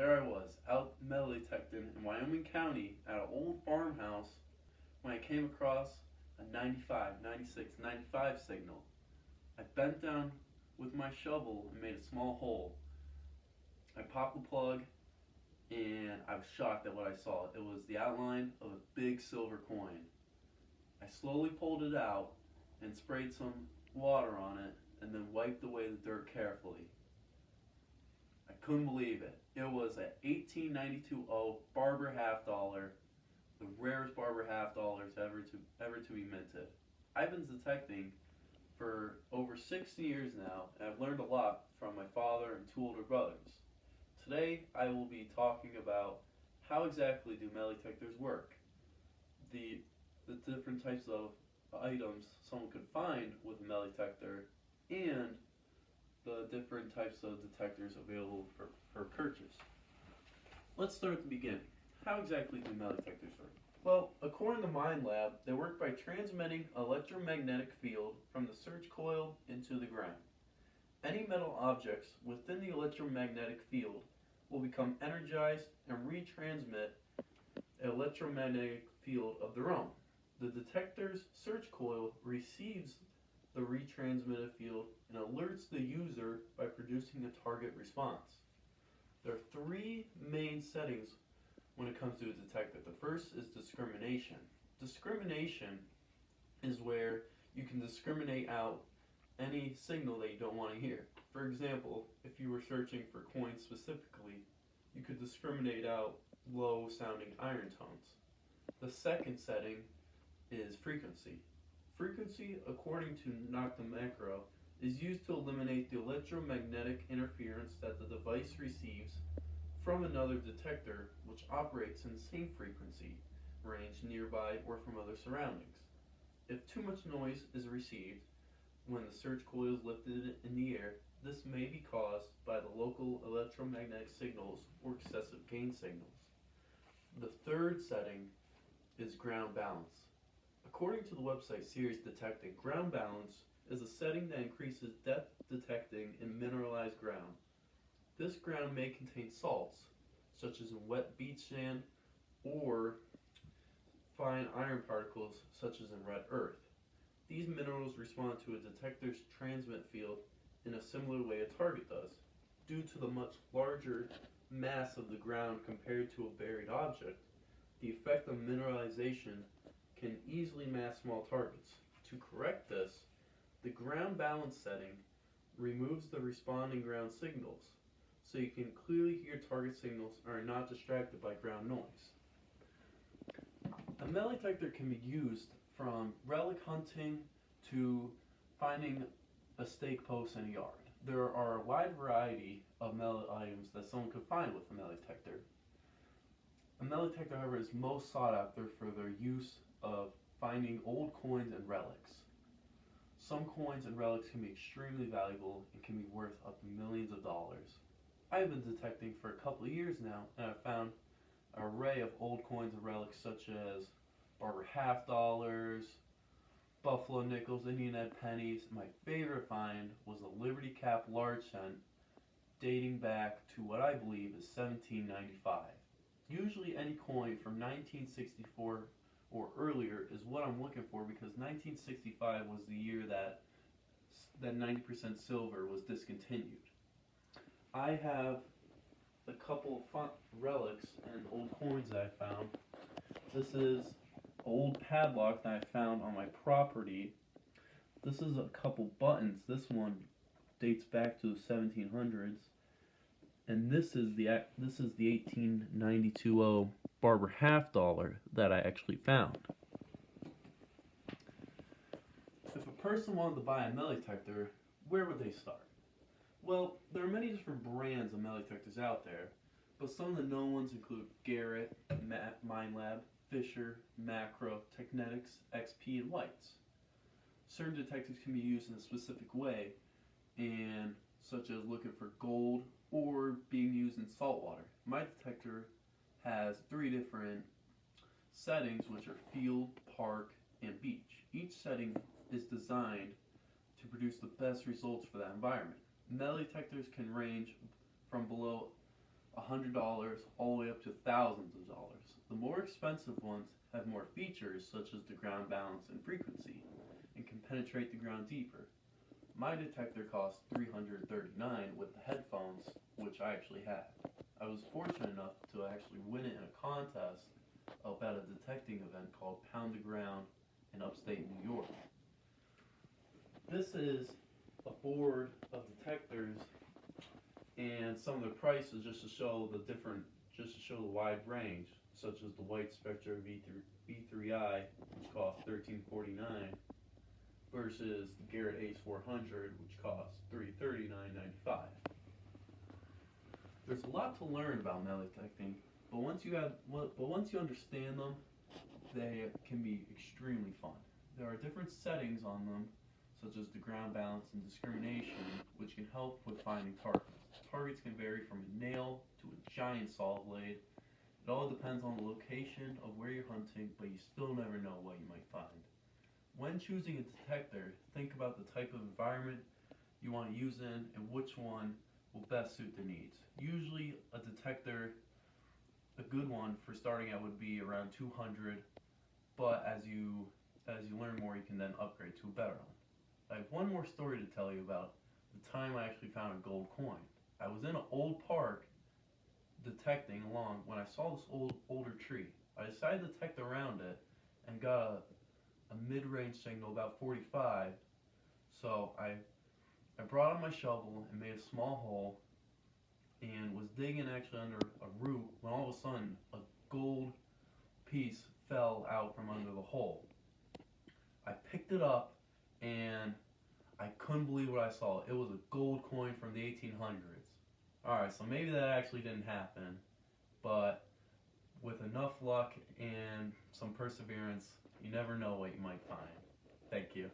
there I was, out metal detecting in Wyoming County at an old farmhouse when I came across a 95, 96, 95 signal. I bent down with my shovel and made a small hole. I popped the plug and I was shocked at what I saw. It was the outline of a big silver coin. I slowly pulled it out and sprayed some water on it and then wiped away the dirt carefully. I couldn't believe it. It was an 1892 Barber half dollar, the rarest Barber half dollars ever to be minted. I've been detecting for over 60 years now, and I've learned a lot from my father and two older brothers. Today, I will be talking about how exactly do metal detectors work, the the different types of items someone could find with a metal detector, and the different types of detectors available for purchase. Let's start at the beginning. How exactly do metal detectors work? Well, according to MindLab, they work by transmitting electromagnetic field from the search coil into the ground. Any metal objects within the electromagnetic field will become energized and retransmit an electromagnetic field of their own. The detector's search coil receives the retransmitted field and alerts the user by producing a target response. There are three main settings when it comes to a detector. The first is discrimination. Discrimination is where you can discriminate out any signal that you don't want to hear. For example, if you were searching for coins specifically, you could discriminate out low sounding iron tones. The second setting is frequency. Frequency, according to Noctamacro, is used to eliminate the electromagnetic interference that the device receives from another detector which operates in the same frequency range nearby or from other surroundings. If too much noise is received when the search coil is lifted in the air, this may be caused by the local electromagnetic signals or excessive gain signals. The third setting is ground balance. According to the website Sirius Detecting, ground balance is a setting that increases depth detecting in mineralized ground. This ground may contain salts, such as in wet beach sand, or fine iron particles, such as in red earth. These minerals respond to a detector's transmit field in a similar way a target does. Due to the much larger mass of the ground compared to a buried object, the effect of mineralization can easily mask small targets. To correct this, the ground balance setting removes the responding ground signals, so you can clearly hear target signals and are not distracted by ground noise. A metal detector can be used from relic hunting to finding a stake post in a yard. There are a wide variety of metal items that someone could find with a metal detector. A metal detector, however, is most sought after for their use of finding old coins and relics. Some coins and relics can be extremely valuable and can be worth up to millions of dollars. I've been detecting for a couple of years now, and I've found an array of old coins and relics such as Barber half dollars, Buffalo nickels, Indian head pennies. My favorite find was a Liberty Cap large cent dating back to what I believe is 1795. Usually any coin from 1964 or earlier is what I'm looking for, because 1965 was the year that 90% silver was discontinued. I have a couple of relics and old coins that I found. This is an old padlock that I found on my property. This is a couple buttons. This one dates back to the 1700s, and this is the 1892 Barber half dollar that I actually found. If a person wanted to buy a metal detector, where would they start? Well, there are many different brands of metal detectors out there, but some of the known ones include Garrett, MindLab, Fisher, Macro, Technetics, XP, and Lights. Certain detectors can be used in a specific way, and such as looking for gold or being used in salt water. My detector has three different settings, which are field, park, and beach. Each setting is designed to produce the best results for that environment. Metal detectors can range from below $100 all the way up to thousands of dollars. The more expensive ones have more features such as the ground balance and frequency and can penetrate the ground deeper. My detector cost $339 with the headphones, which I actually had. I was fortunate enough to actually win it in a contest up at a detecting event called Pound the Ground in upstate New York. This is a board of detectors and some of the prices just to show the wide range, such as the White Spectra V3i, which costs $1349, versus the Garrett Ace 400, which costs $339.95. There's a lot to learn about metal detecting, but once you understand them, they can be extremely fun. There are different settings on them, such as the ground balance and discrimination, which can help with finding targets. Targets can vary from a nail to a giant saw blade. It all depends on the location of where you're hunting, but you still never know what you might find. When choosing a detector, think about the type of environment you want to use in and which one will best suit the needs. Usually a detector, a good one for starting out would be around 200, but as you learn more, you can then upgrade to a better one. I have one more story to tell you about the time I actually found a gold coin. I was in an old park detecting along when I saw this older tree. I decided to detect around it and got a mid-range signal about 45. So I brought out my shovel and made a small hole and was digging actually under a root when all of a sudden a gold piece fell out from under the hole. I picked it up and I couldn't believe what I saw. It was a gold coin from the 1800s. Alright, so maybe that actually didn't happen, but with enough luck and some perseverance, you never know what you might find. Thank you.